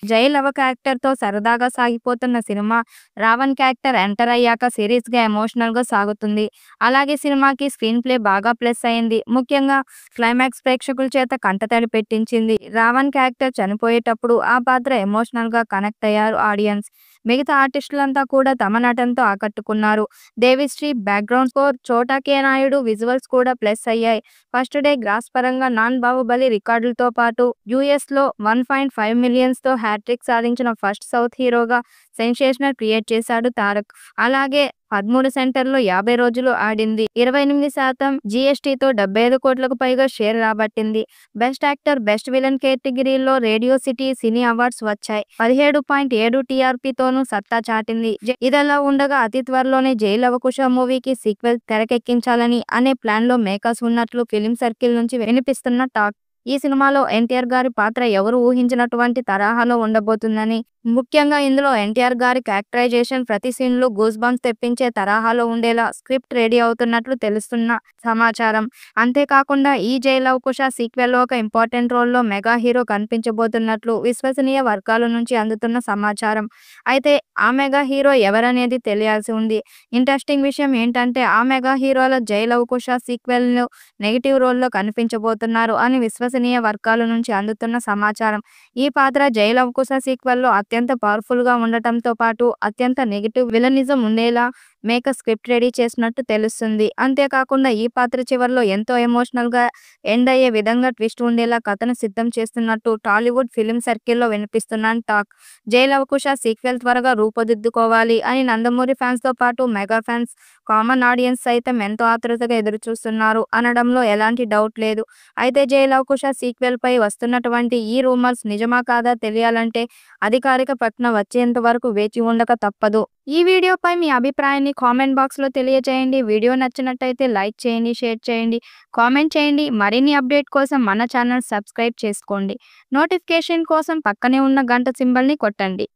జై లవ క్యారెక్టర్‌తో సరదాగా సాగిపోతున్న cinema 'Raavan' character enter అయ్యాక సీరియస్‌గా, ఎమోషనల్‌గా సాగుతుంది. అలాగే సినిమాకి స్క్రీన్ ప్లే బాగా ప్లస్ అయింది. ముఖ్యంగా క్లైమాక్స్ ప్రేక్షకుల చేత కంటతడి పెట్టించింది. 'రావణ్' క్యారెక్టర్ చనిపోయేటప్పుడు ఆ పాత్ర ఎమోషనల్‌గా కనెక్ట్ అయ్యారు ఆడియన్స్. మిగతా ఆర్టిస్టులంతా కూడా తమ నటనతో ఆకట్టుకున్నారు. దేవిశ్రీ బ్యాక్‌గ్రౌండ్ స్కోర్, చోటా కే నాయుడు విజువల్స్ కూడా ప్లస్ అయ్యాయి. ఫస్ట్ డే గ్రాస్ పరంగా 'నాన్ బాహుబలి' రికార్డులతో పాటు యూఎస్‌లో 1.5 మిలియన్స్‌తో హ్యాట్రిక్ సాధించిన ఫస్ట్ సౌత్ హీరోగా సెన్సేషనల్ క్రియేట్ చేశాడు తారక్. అలాగే 13 సెంటర్‌లో 50 రోజులు ఆడింది. 28% జీఎస్టీతో 75 కోట్లకు పైగా షేర్ రాబట్టింది. బెస్ట్ యాక్టర్, బెస్ట్ విలన్ కేటగిరీల్లో రేడియో సిటీ సినీ అవార్డ్స్ వచ్చాయి. 17.7 టీఆర్పీతోనూ సత్తా చాటింది. ఇదిలా ఉండగా అతి త్వరలోనే 'జై లవకుశ' మూవీకి సీక్వెల్ తెరకెక్కించాలని అనే ప్లాన్‌లో మేకర్స్ ఉన్నట్లు ఫిల్మ్ సర్కిల్ నుంచి వినిపిస్తున్న టాక్. ఈ సినిమాలో ఎన్టీఆర్ గారి పాత్ర ఎవరూ ఊహించనటువంటి తరహాలో ఉండబోతుందని, ముఖ్యంగా ఇందులో ఎన్టీఆర్ గారి క్యారెక్టరైజేషన్ ప్రతి సీన్‌లో గూస్ బంప్స్ తెప్పించే తరహాలో ఉండేలా స్క్రిప్ట్ రెడీ అవుతున్నట్లు తెలుస్తున్న సమాచారం. అంతేకాకుండా ఈ 'జై లవకుశ' సీక్వెల్‌లో ఒక ఇంపార్టెంట్ రోల్‌లో మెగా హీరో కనిపించబోతున్నట్లు విశ్వసనీయ వర్గాల నుంచి అందుతున్న సమాచారం. అయితే ఆ మెగా హీరో ఎవరనేది తెలియాల్సి ఉంది. ఇంట్రెస్టింగ్ విషయం ఏంటంటే ఆ మెగా హీరోలో 'జై లవకుశ' సీక్వెల్‌లో నెగెటివ్ రోల్‌లో కనిపించబోతున్నారు అని విశ్వసనీయ వర్గాల నుంచి అందుతున్న సమాచారం. ఈ పాత్ర 'జై లవకుశ' సీక్వెల్‌లో అత్యంత పవర్‌ఫుల్‌గా ఉండటంతో పాటు అత్యంత నెగెటివ్ విలనిజం ఉండేలా మేకర్స్ స్క్రిప్ట్ రెడీ చేసినట్టు తెలుస్తుంది. అంతేకాకుండా ఈ పాత్ర చివర్లో ఎంతో ఎమోషనల్‌గా ఎండ్ అయ్యే విధంగా ట్విస్ట్ ఉండేలా కథను సిద్ధం చేస్తున్నట్టు టాలీవుడ్ ఫిల్మ్ సర్కిల్‌లో వినిపిస్తున్న టాక్. 'జై లవకుశ' సీక్వెల్ త్వరగా రూపుదిద్దుకోవాలి అని నందమూరి ఫ్యాన్స్‌తో పాటు మెగా ఫ్యాన్స్, కామన్ ఆడియన్స్ సైతం ఎంతో ఆతృతగా ఎదురుచూస్తున్నారు అనడంలో ఎలాంటి డౌట్ లేదు. అయితే 'జై లవకుశ' సీక్వెల్‌పై వస్తున్నటువంటి ఈ రూమర్స్ నిజమా కాదా తెలియాలంటే అధికారిక ప్రకటన వచ్చేంత వరకు వేచి ఉండక తప్పదు. ఈ వీడియోపై మీ అభిప్రాయాన్ని కామెంట్ బాక్స్‌లో తెలియజేయండి. వీడియో నచ్చినట్టయితే లైక్ చేయండి, షేర్ చేయండి, కామెంట్ చేయండి. మరిన్ని అప్డేట్ కోసం మన ఛానల్ సబ్స్క్రైబ్ చేసుకోండి. నోటిఫికేషన్ కోసం పక్కనే ఉన్న గంట సింబల్‌ని కొట్టండి.